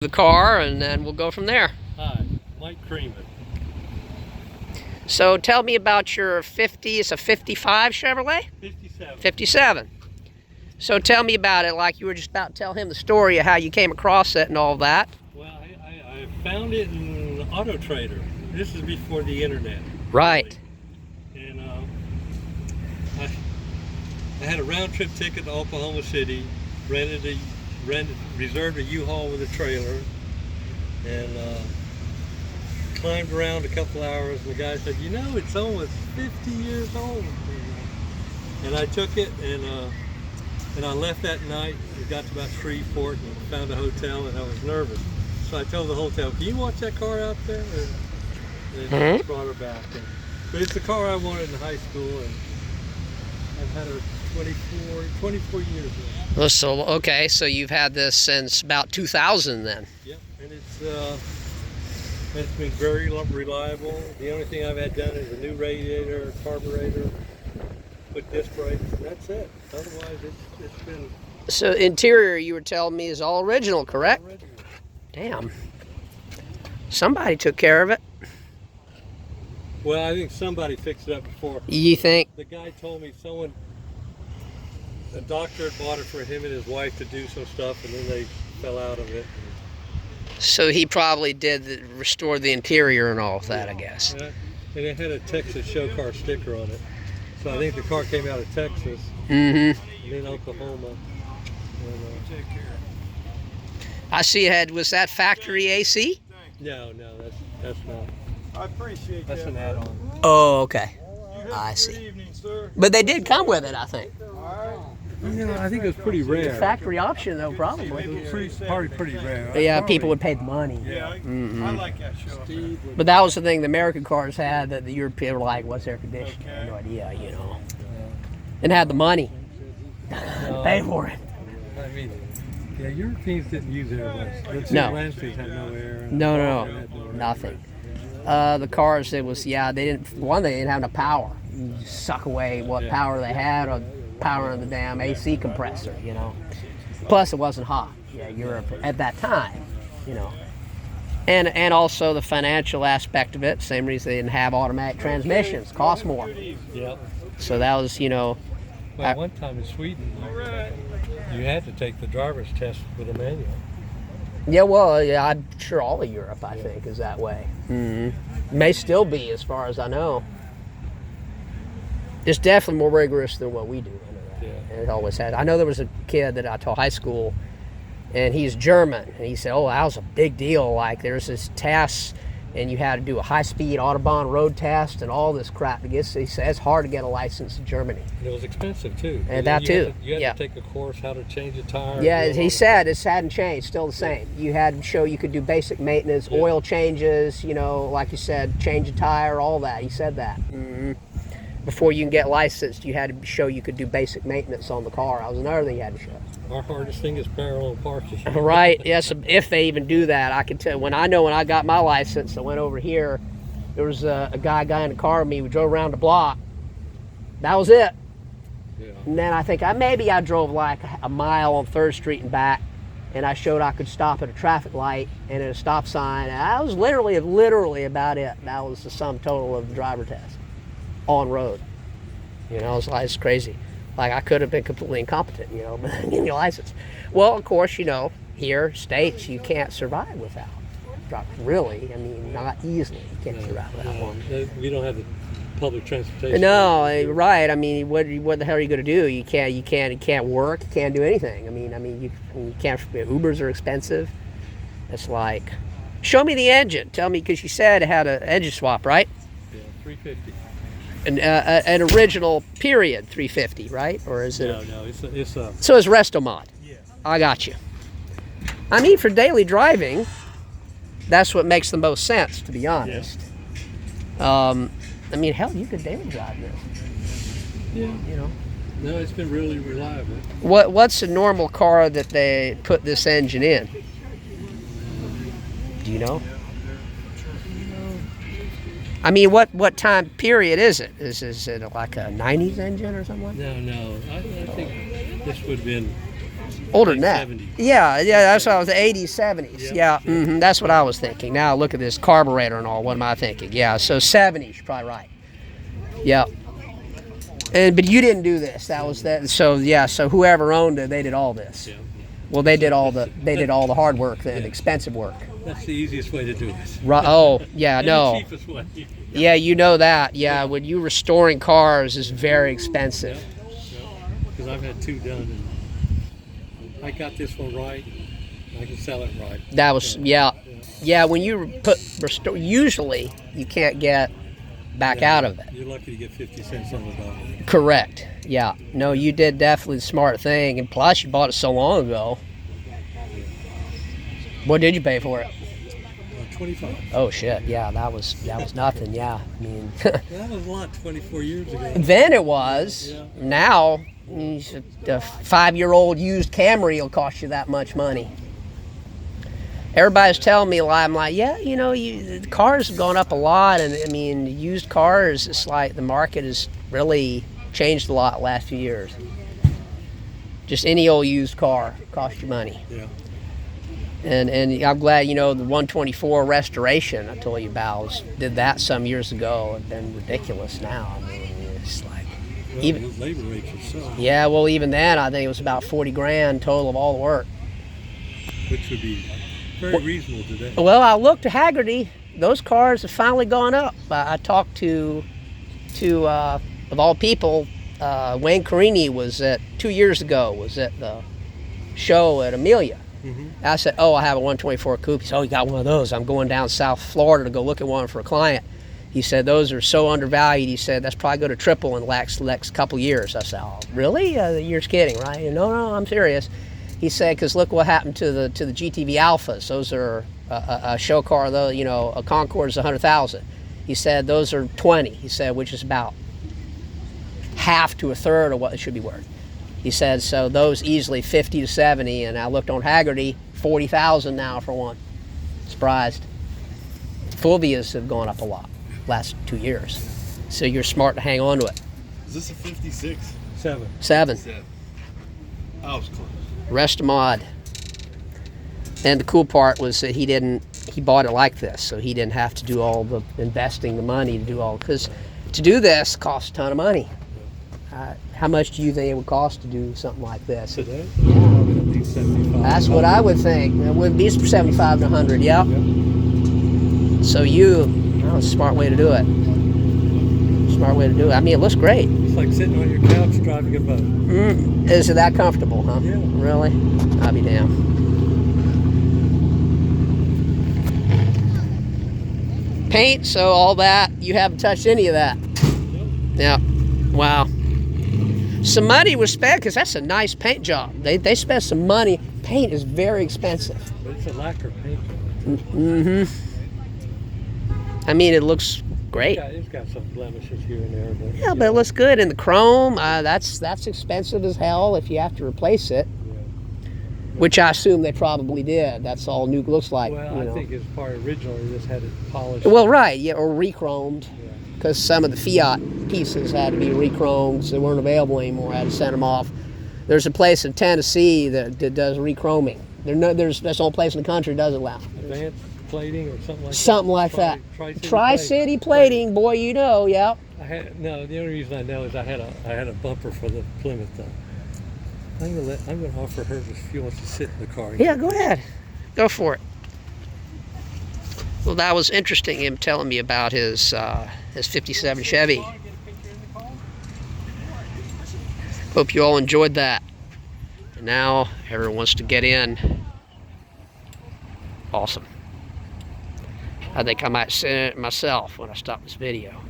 the car, and then we'll go from there. Hi, Mike Criman. So tell me about your 50, it's a 55 Chevrolet? 57. 57. So tell me about it, like you were just about to tell him the story of how you came across it and all that. Well, I found it in Auto Trader. This is before the internet. Right. And I had a round trip ticket to Oklahoma City, reserved a U-Haul with a trailer, and climbed around a couple hours, and the guy said, you know, it's almost 50 years old. And I took it, and I left that night. We got to about Shreveport and found a hotel, and I was nervous. So I told the hotel, can you watch that car out there? And brought her back. But it's the car I wanted in high school, and I've had her 24 years now. Well, so, okay, so you've had this since about 2000 then. Yep, and it's been very reliable. The only thing I've had done is a new radiator, carburetor, put disc brakes, and that's it. Otherwise, it's been... So interior, you were telling me, is all original, correct? Original. Damn. Somebody took care of it. Well, I think somebody fixed it up before. You think? The guy told me a doctor had bought it for him and his wife to do some stuff, and then they fell out of it. So he probably did restore the interior and all of that, I guess. And it had a Texas show car sticker on it. So I think the car came out of Texas, and then Oklahoma. And, I see it had, was that factory AC? no, that's not. I appreciate that. That's an add-on. Oh, okay. You have I a see. good evening, sir. But they did come with it, I think. You know, I think it was pretty rare. Factory option, though, probably. Probably pretty rare. Yeah, people would pay the money. Yeah, I like that show. But that was the thing the American cars had that the European were like, what's air conditioning? I had no idea, you know. And had the money. Pay for it. I mean, yeah, Europeans didn't use air. No. Lancers had no air. No, nothing. The cars, it was, yeah, they didn't have no power. You just suck away what power they had or power of the damn AC compressor, you know. Plus, it wasn't hot. Yeah, Europe at that time, you know. And also the financial aspect of it, same reason they didn't have automatic transmissions, cost more. Yeah. So that was, you know. Well, one time in Sweden, you had to take the driver's test with a manual. Yeah, well, yeah, I'm sure all of Europe, I think, is that way. May still be, as far as I know. It's definitely more rigorous than what we do. I know that. Yeah. And it always had. I know there was a kid that I taught high school, and he's German, and he said, "Oh, that was a big deal. Like, there's this test, and you had to do a high-speed Autobahn road test and all this crap." He said it's hard to get a license in Germany. And it was expensive too. And that too. You had to take a course how to change a tire. Yeah, he said it hadn't changed, still the same. You had to show you could do basic maintenance, oil changes, you know, like you said, change a tire, all that. He said that. Before you can get licensed, you had to show you could do basic maintenance on the car. That was another thing you had to show. Our hardest thing is parallel parks. Right, yes, if they even do that. I can tell, when I got my license, I went over here, there was a guy in the car with me. We drove around the block. That was it. Yeah. And then I think I drove like a mile on 3rd Street and back, and I showed I could stop at a traffic light and at a stop sign. That was literally about it. That was the sum total of the driver test on road. You know, it's crazy. Like, I could have been completely incompetent, you know, but getting your license. Well, of course, you know, here, states, you can't survive without. Really, I mean, not easily. You can't survive without one. We don't have the public transportation. No, right. I mean, what the hell are you going to do? You can't work. You can't do anything. I mean, you can't. Ubers are expensive. It's like, show me the engine. Tell me, because you said it had an engine swap, right? Yeah, 350. An original period 350, right? Or is it? No, it's a. So it's Restomod. Yeah. I got you. I mean, for daily driving, that's what makes the most sense, to be honest. Yeah. I mean, hell, you could daily drive this. Yeah. You know. No, it's been really reliable. What's a normal car that they put this engine in? Do you know? I mean, what time period is it? Is it like a 90s engine or something like that? No. I think this would have been Older than that. 70s. Yeah, that's what I was, the 80s, 70s. Yeah, that's what I was thinking. Now look at this carburetor and all. What am I thinking? Yeah, so 70s, you're probably right. Yeah. But you didn't do this. That was that. So yeah, so whoever owned it, they did all this. Yeah. Well, they did all the hard work, the expensive work. That's the easiest way to do it. Right. Oh, yeah, And no. the cheapest way. Yeah, you know that. Yeah, when you restoring cars is very expensive. Because I've had 2 done, and I got this one right. I can sell it right. That was yeah. When you restore, usually you can't get back out of it. You're lucky to get 50 cents on the dollar. Correct. Yeah. No, you did definitely the smart thing, and plus you bought it so long ago. What did you pay for it? 25. Oh shit! Yeah, that was nothing. Yeah, I mean, That was a lot 24 years ago. then it was. Yeah. Now, a 5-year-old used Camry will cost you that much money. Everybody's telling me, I'm like, yeah, you know, the cars have gone up a lot, and I mean, used cars, it's like the market has really changed a lot the last few years. Just any old used car costs you money. Yeah. And I'm glad, you know, the 124 restoration I told you about did that some years ago. It's been ridiculous now. I mean, it's like, Well, even those labor rates are so, yeah, well, even then, I think it was about 40 grand total of all the work. which would be very reasonable today. Well, I looked at Haggerty. Those cars have finally gone up. I talked to of all people, Wayne Carini was 2 years ago, was at the show at Amelia. I said, oh, I have a 124 coupe. He said, oh, you got one of those. I'm going down South Florida to go look at one for a client. He said, those are so undervalued. He said, that's probably going to triple in the next couple years. I said, oh, really? You're kidding, right? No, I'm serious. He said, because look what happened to the GTV Alphas. Those are a show car, though, you know, a Concord is 100,000. He said, those are 20. He said, which is about half to a third of what it should be worth. He said, so those easily 50 to 70, and I looked on Haggerty, 40,000 now for one. Surprised. Fulvias have gone up a lot last 2 years. So you're smart to hang on to it. Is this a 56? 7. 7. I was close. Restomod. And the cool part was that he bought it like this, so he didn't have to do all the investing the money to do all, because to do this costs a ton of money. How much do you think it would cost to do something like this? Today? Probably at least 75. That's what I would think. It would be 75 to 100, yeah. So that's a smart way to do it. Smart way to do it. I mean, it looks great. It's like sitting on your couch driving a boat. Is it that comfortable, huh? Yeah. Really? I'll be damned. Paint, so all that, you haven't touched any of that. Yeah. Wow. Some money was spent, because that's a nice paint job. They spent some money. Paint is very expensive. But it's a lacquer paint. I mean, it looks great. It's got some blemishes here and there. But Yeah, but it looks good. And the chrome, that's expensive as hell if you have to replace it. Which I assume they probably did. That's all new looks like. Well, you I know. think it's part originally just had it polished. Well, right, yeah, or re-chromed. Yeah. Because some of the Fiat pieces had to be re-chromed, so they weren't available anymore. I had to send them off. There's a place in Tennessee that does re-chroming. That's the only place in the country that does it now. Advanced plating or something like that. Something like that. Tri-City Tri-City plating, boy, you know, yeah. the only reason I know is I had a bumper for the Plymouth though. I'm gonna offer her if she wants to sit in the car. Yeah, go ahead. Go for it. Well, that was interesting, him telling me about his 57 Chevy. Hope you all enjoyed that. And now everyone wants to get in. Awesome. I think I might send it myself when I stop this video.